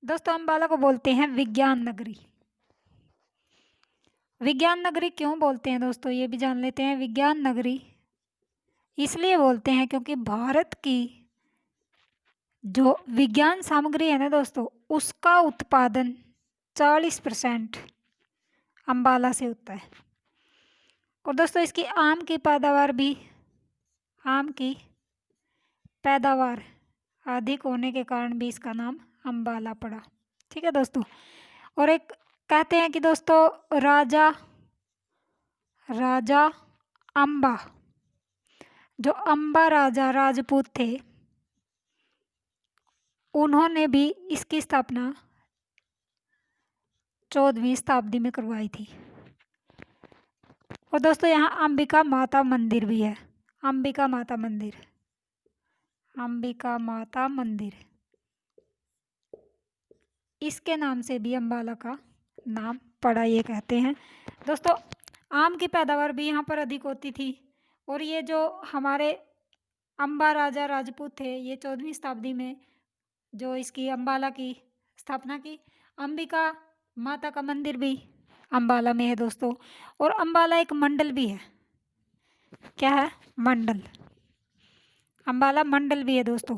दोस्तों अम्बाला को बोलते हैं विज्ञान नगरी। विज्ञान नगरी क्यों बोलते हैं दोस्तों, ये भी जान लेते हैं। विज्ञान नगरी इसलिए बोलते हैं क्योंकि भारत की जो विज्ञान सामग्री है ना दोस्तों, उसका उत्पादन 40% अम्बाला से होता है। और दोस्तों इसकी आम की पैदावार अधिक होने के कारण भी इसका नाम अम्बाला पड़ा। ठीक है दोस्तों। और एक कहते हैं कि दोस्तों राजा अम्बा, जो अम्बा राजा राजपूत थे, उन्होंने भी इसकी स्थापना 14वीं शताब्दी में करवाई थी। और दोस्तों यहाँ अंबिका माता मंदिर भी है। अंबिका माता मंदिर इसके नाम से भी अम्बाला का नाम पड़ा, ये कहते हैं। दोस्तों आम की पैदावार भी यहाँ पर अधिक होती थी। और ये जो हमारे अम्बा राजा राजपूत थे, ये 14वीं शताब्दी में जो इसकी अम्बाला की स्थापना की। अंबिका माता का मंदिर भी अम्बाला में है दोस्तों। और अम्बाला एक मंडल भी है। क्या है? मंडल। अम्बाला मंडल भी है दोस्तों।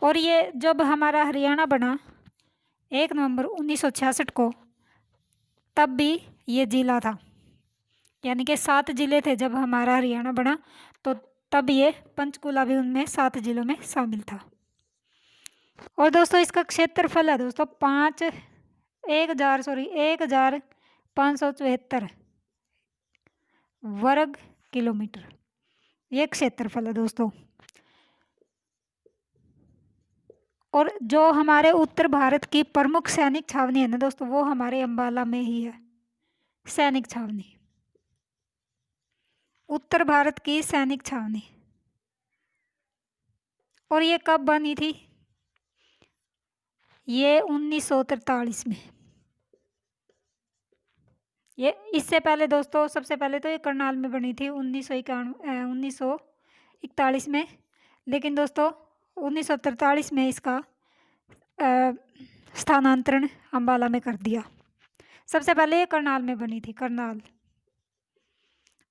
और ये जब हमारा हरियाणा बना 1 नवंबर 1966 को, तब भी ये ज़िला था। यानी कि 7 ज़िले थे जब हमारा हरियाणा बना, तो तब ये पंचकुला भी उनमें 7 ज़िलों में शामिल था। और दोस्तों इसका क्षेत्रफल है दोस्तों 1574 वर्ग किलोमीटर, ये क्षेत्रफल है दोस्तों। और जो हमारे उत्तर भारत की प्रमुख सैनिक छावनी है ना दोस्तों, वो हमारे अम्बाला में ही है। सैनिक छावनी, उत्तर भारत की सैनिक छावनी। और ये कब बनी थी? ये 1943 में। ये इससे पहले दोस्तों, सबसे पहले तो ये करनाल में बनी थी 1941 में। लेकिन दोस्तों 1943 में इसका स्थानांतरण अम्बाला में कर दिया। सबसे पहले ये करनाल में बनी थी। करनाल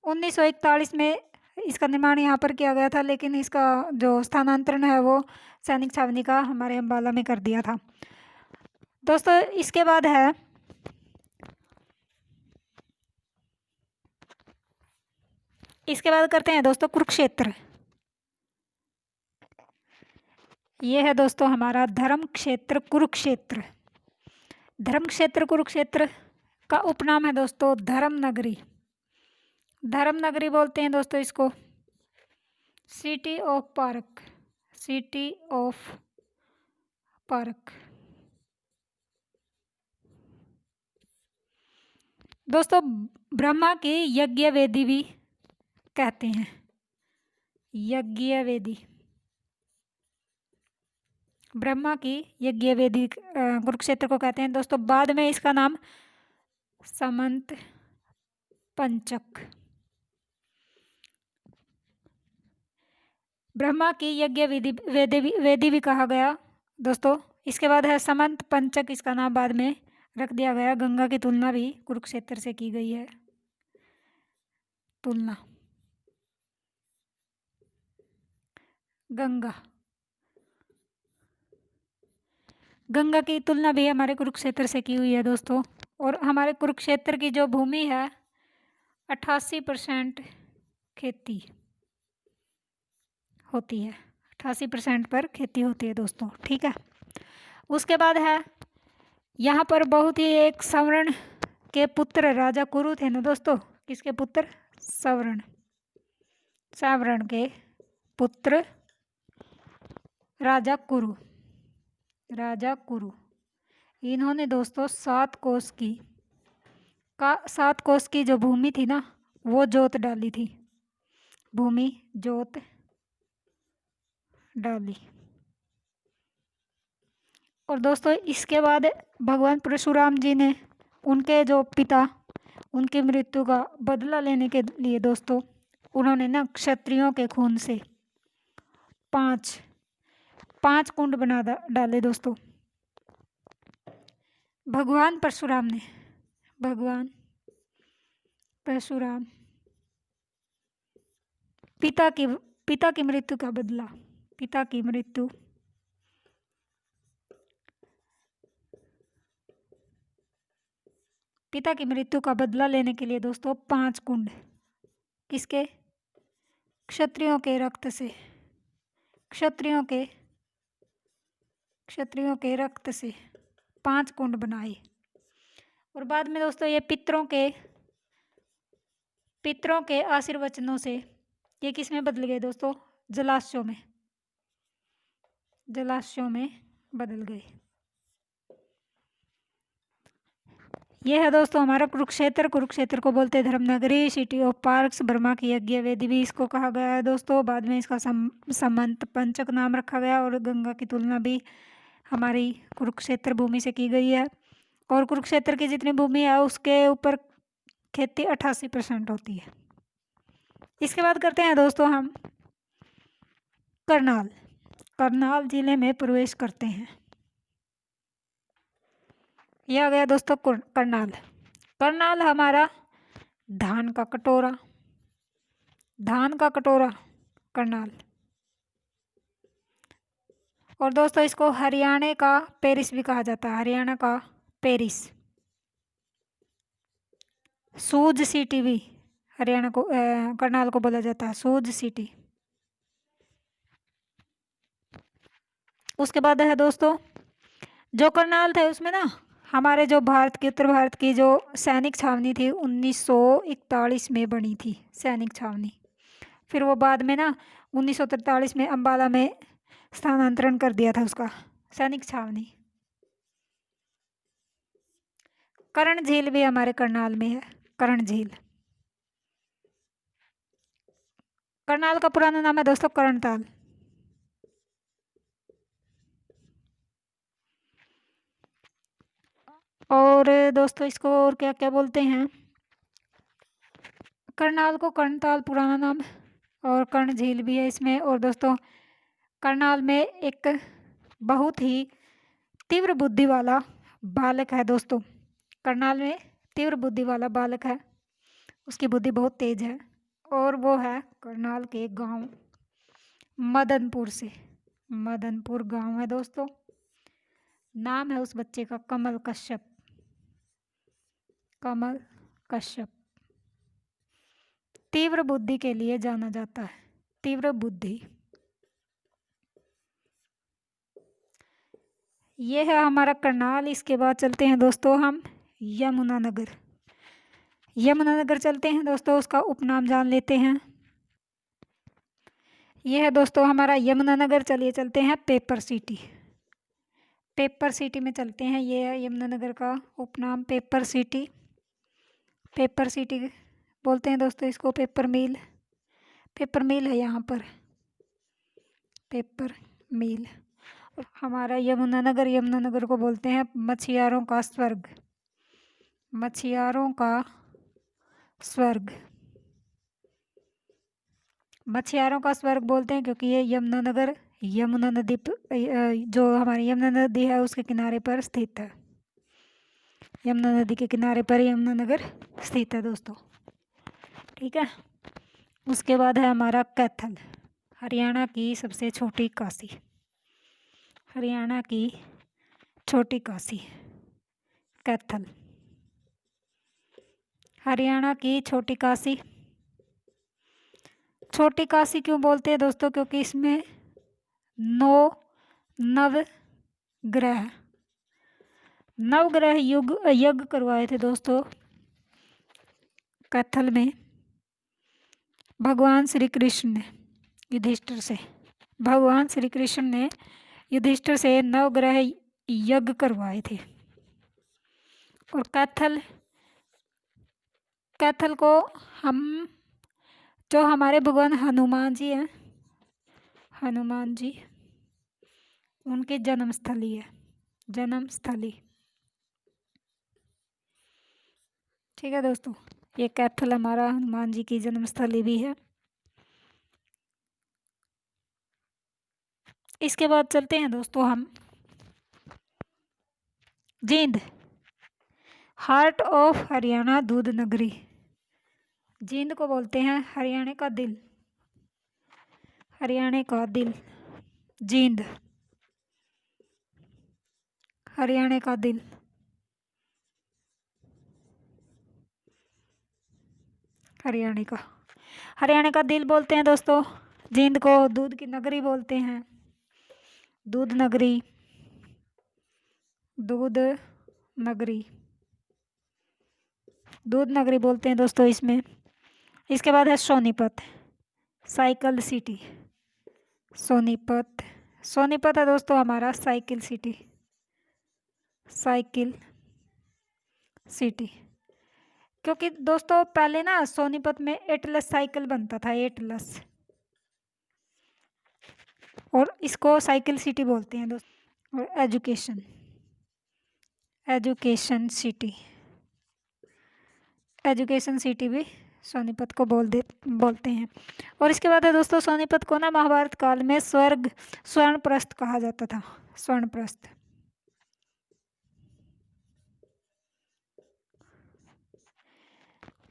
1941 में इसका निर्माण यहाँ पर किया गया था, लेकिन इसका जो स्थानांतरण है वो सैनिक छावनी का हमारे अम्बाला में कर दिया था दोस्तों। इसके बाद है करते हैं दोस्तों कुरुक्षेत्र। ये है दोस्तों हमारा धर्म क्षेत्र कुरुक्षेत्र। धर्म क्षेत्र कुरुक्षेत्र का उपनाम है दोस्तों धर्म नगरी। धर्म नगरी बोलते हैं दोस्तों इसको। City of park. दोस्तों ब्रह्मा की यज्ञ वेदी भी कहते हैं। यज्ञ वेदी, ब्रह्मा की यज्ञ वेदी कुरुक्षेत्र को कहते हैं दोस्तों। बाद में इसका नाम समंत पंचक, ब्रह्मा की यज्ञ वेदी भी कहा गया दोस्तों। इसके बाद है समंत पंचक, इसका नाम बाद में रख दिया गया। गंगा की तुलना भी कुरुक्षेत्र से की गई है। तुलना गंगा की तुलना भी हमारे कुरुक्षेत्र से की हुई है दोस्तों। और हमारे कुरुक्षेत्र की जो भूमि है 88% खेती होती है। 88% पर खेती होती है दोस्तों। ठीक है। उसके बाद है यहाँ पर बहुत ही एक सवर्ण के पुत्र राजा कुरु थे ना दोस्तों। किसके पुत्र? सवर्ण के पुत्र राजा कुरु। इन्होंने दोस्तों 7 कोस की जो भूमि थी ना, वो जोत डाली थी। भूमि जोत डाली। और दोस्तों इसके बाद भगवान परशुराम जी ने उनके जो पिता, उनकी मृत्यु का बदला लेने के लिए दोस्तों, उन्होंने ना क्षत्रियों के खून से 5 कुंड बना डाले दोस्तों। भगवान परशुराम ने, भगवान परशुराम पिता की मृत्यु का बदला, पिता की मृत्यु पिता की मृत्यु का बदला लेने के लिए दोस्तों 5 कुंड, किसके? क्षत्रियों के रक्त से, क्षत्रियों के रक्त से 5 कुंड बनाए। और बाद में दोस्तों ये पितरों के आशीर्वचनों से ये किस में बदल गए दोस्तों? जलाशयों में बदल गए। यह है दोस्तों हमारा कुरुक्षेत्र को बोलते हैं धर्मनगरी, सिटी ऑफ पार्क्स, ब्रह्मा की यज्ञ वेदी भी इसको कहा गया है दोस्तों। बाद में इसका समंत पंचक नाम रखा गया और गंगा की तुलना भी हमारी कुरुक्षेत्र भूमि से की गई है। और कुरुक्षेत्र की जितनी भूमि है उसके ऊपर खेती 88% होती है। इसके बाद करते हैं दोस्तों हम करनाल जिले में प्रवेश करते हैं। यह आ गया दोस्तों करनाल हमारा धान का कटोरा करनाल। और दोस्तों इसको हरियाणा का पेरिस भी कहा जाता है, हरियाणा का पेरिस। सूज सिटी भी हरियाणा को करनाल को बोला जाता है, सूज सिटी। उसके बाद है दोस्तों जो करनाल थे उसमें ना हमारे जो उत्तर भारत की जो सैनिक छावनी थी 1941 में बनी थी सैनिक छावनी। फिर वो बाद में ना 1943 में अंबाला में स्थानांतरण कर दिया था उसका सैनिक छावनी। कर्ण झील भी हमारे करनाल में है, कर्ण झील। करनाल का पुराना नाम है दोस्तों कर्णताल। और दोस्तों इसको और क्या क्या बोलते हैं? करनाल को कर्णताल पुराना नाम और कर्ण झील भी है इसमें। और दोस्तों करनाल में एक बहुत ही तीव्र बुद्धि वाला बालक है दोस्तों। करनाल में तीव्र बुद्धि वाला बालक है, उसकी बुद्धि बहुत तेज है और वो है करनाल के गांव मदनपुर गांव है दोस्तों। नाम है उस बच्चे का कमल कश्यप। तीव्र बुद्धि के लिए जाना जाता है, तीव्र बुद्धि। ये है हमारा करनाल। इसके बाद चलते हैं दोस्तों हम यमुनानगर चलते हैं दोस्तों, उसका उपनाम जान लेते हैं। यह है दोस्तों हमारा यमुनानगर। चलिए चलते हैं पेपर सिटी में चलते हैं। ये है यमुनानगर का उपनाम पेपर सिटी बोलते हैं दोस्तों इसको। पेपर मिल है यहाँ पर, पेपर मिल। हमारा यमुनानगर को बोलते हैं मछियारों का स्वर्ग बोलते हैं क्योंकि ये यमुना नदी जो हमारी यमुना नदी है उसके किनारे पर स्थित है। यमुना नदी के किनारे पर यमुनानगर स्थित है दोस्तों, ठीक है। उसके बाद है हमारा कैथल, हरियाणा की सबसे छोटी काशी, कैथल हरियाणा की छोटी काशी क्यों बोलते हैं दोस्तों? क्योंकि इसमें 9 नवग्रह यज्ञ करवाए थे दोस्तों कैथल में भगवान श्री कृष्ण ने युधिष्ठिर से नवग्रह यज्ञ करवाए थे। और कैथल को हम जो हमारे भगवान हनुमान जी हैं, उनकी जन्मस्थली है, ठीक है दोस्तों। ये कैथल हमारा हनुमान जी की जन्मस्थली भी है। इसके बाद चलते हैं दोस्तों हम जींद हार्ट ऑफ हरियाणा दूध नगरी। जींद को बोलते हैं हरियाणा का दिल, हरियाणा का दिल। जींद हरियाणा का दिल। हरियाणा का दिल बोलते हैं दोस्तों। जींद को दूध की नगरी बोलते हैं, दूध नगरी, दूध नगरी, दूध नगरी बोलते हैं दोस्तों इसमें। इसके बाद है सोनीपत, साइकिल सिटी। सोनीपत, सोनीपत है दोस्तों हमारा साइकिल सिटी, साइकिल सिटी। क्योंकि दोस्तों पहले ना सोनीपत में एटलस साइकिल बनता था, एटलस, और इसको साइकिल सिटी बोलते हैं दोस्तों। और education, education city, education city भी सोनीपत को बोलते हैं। और इसके बाद है दोस्तों सोनीपत को ना महाभारत काल में स्वर्णप्रस्थ कहा जाता था, स्वर्णप्रस्थ।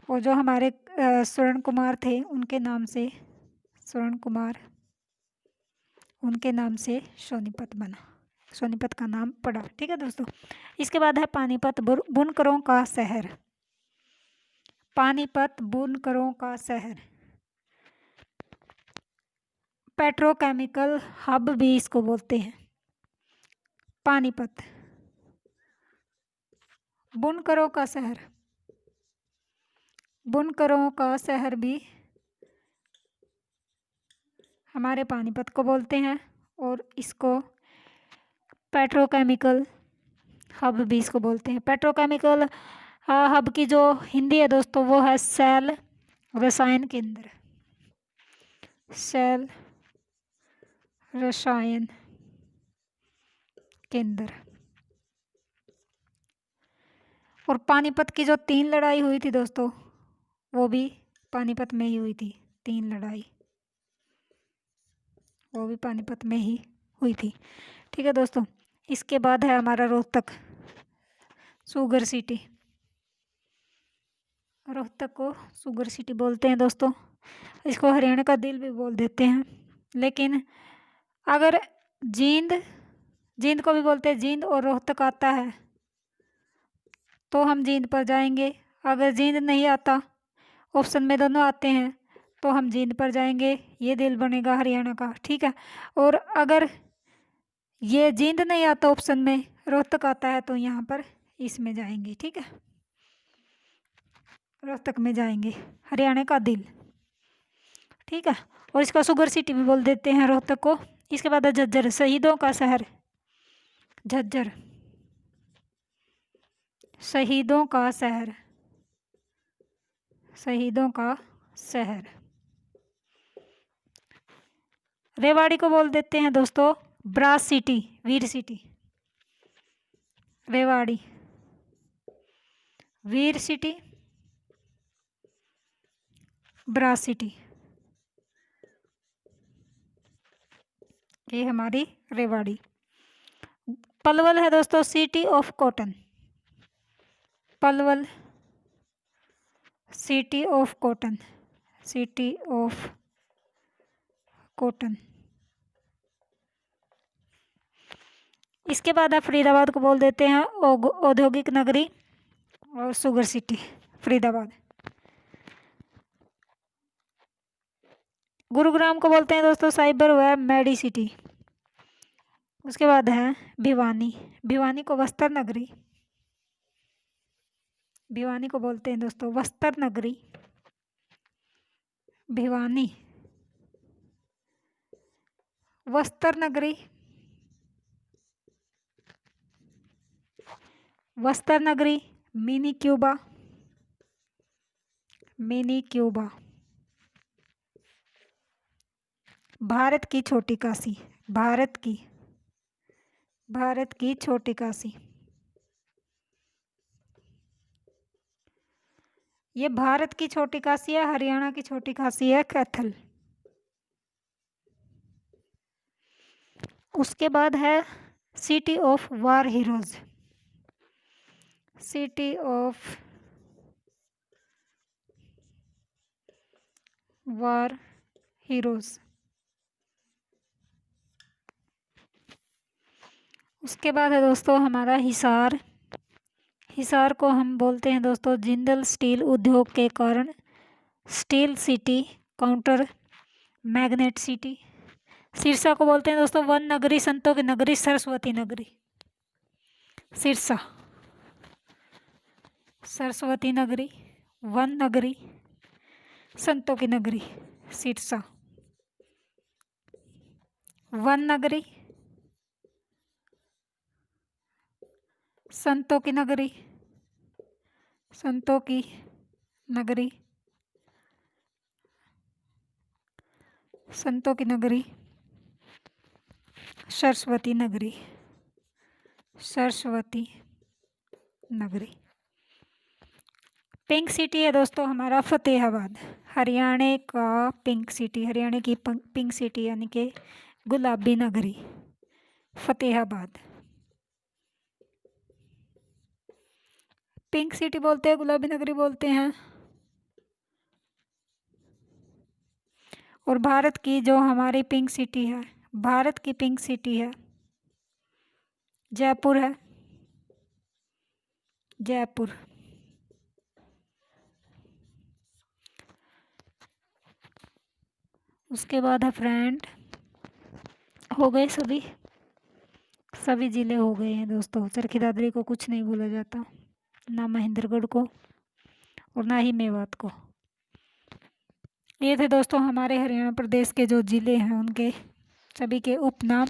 और जो हमारे स्वर्ण कुमार थे उनके नाम से, स्वर्ण कुमार, उनके नाम से सोनीपत बना, सोनीपत का नाम पड़ा। ठीक है दोस्तों। इसके बाद है पानीपत, बुनकरों का शहर। पानीपत बुनकरों का शहर, पेट्रोकेमिकल हब भी इसको बोलते हैं। पानीपत बुनकरों का शहर, बुनकरों का शहर भी हमारे पानीपत को बोलते हैं। और इसको पेट्रोकेमिकल हब भी इसको बोलते हैं। पेट्रोकेमिकल हब की जो हिंदी है दोस्तों वो है सेल रसायन केंद्र, सेल रसायन केंद्र। और पानीपत की जो 3 लड़ाई हुई थी दोस्तों वो भी पानीपत में ही हुई थी, 3 लड़ाई वो भी पानीपत में ही हुई थी। ठीक है दोस्तों। इसके बाद है हमारा रोहतक, शुगर सिटी। रोहतक को शुगर सिटी बोलते हैं दोस्तों। इसको हरियाणा का दिल भी बोल देते हैं। लेकिन अगर जींद को भी बोलते हैं, जींद और रोहतक आता है तो हम जींद पर जाएंगे। अगर जींद नहीं आता, ऑप्शन में दोनों आते हैं, तो हम जींद पर जाएंगे, ये दिल बनेगा हरियाणा का। ठीक है। और अगर ये जींद नहीं आता ऑप्शन में, रोहतक आता है, तो यहाँ पर इसमें जाएंगे। ठीक है, रोहतक में जाएंगे, हरियाणा का दिल। ठीक है। और इसका शुगर सिटी भी बोल देते हैं रोहतक को। इसके बाद है झज्जर, शहीदों का शहर। झज्जर शहीदों का शहर, शहीदों का शहर। रेवाड़ी को बोल देते हैं दोस्तों ब्रास सिटी, वीर सिटी। रेवाड़ी वीर सिटी, ब्रास सिटी, ये हमारी रेवाड़ी। पलवल है दोस्तों city of cotton, Palwal city of cotton, city of cotton. इसके बाद आप फरीदाबाद को बोल देते हैं औद्योगिक नगरी और शुगर सिटी, फरीदाबाद। गुरुग्राम को बोलते हैं दोस्तों साइबर वेब मेडी सिटी। उसके बाद है भिवानी, भिवानी को बस्तर नगरी, भिवानी को बोलते हैं दोस्तों बस्तर नगरी, भिवानी बस्तर नगरी, बस्तर नगरी। Mini Cuba, mini Cuba. Bharat की छोटी काशी, भारत की छोटी काशी। ये भारत की छोटी काशी है, हरियाणा की छोटी काशी है कैथल। उसके बाद है city of war heroes, city of war heroes. उसके बाद है दोस्तों हमारा हिसार। हिसार को हम बोलते हैं दोस्तों जिंदल स्टील उद्योग के कारण steel city, counter magnet city. Sirsa को बोलते हैं दोस्तों वन नगरी, संतों की नगरी, सरस्वती नगरी। सिरसा, सरस्वती नगरी, वन नगरी, संतों की नगरी। सिरसा, वन नगरी, संतों की नगरी, संतों की नगरी, संतों की नगरी, सरस्वती नगरी, सरस्वती नगरी। पिंक सिटी है दोस्तों हमारा फतेहाबाद। हरियाणा का पिंक सिटी, हरियाणा की पिंक सिटी यानी कि गुलाबी नगरी, फतेहाबाद। पिंक सिटी बोलते हैं, गुलाबी नगरी बोलते हैं। और भारत की जो हमारी पिंक सिटी है, भारत की पिंक सिटी है जयपुर है, जयपुर। उसके बाद है फ्रेंड, हो गए सभी ज़िले हो गए हैं दोस्तों। चरखी दादरी को कुछ नहीं भूला जाता, ना महेंद्रगढ़ को और ना ही मेवात को। ये थे दोस्तों हमारे हरियाणा प्रदेश के जो ज़िले हैं उनके सभी के उपनाम।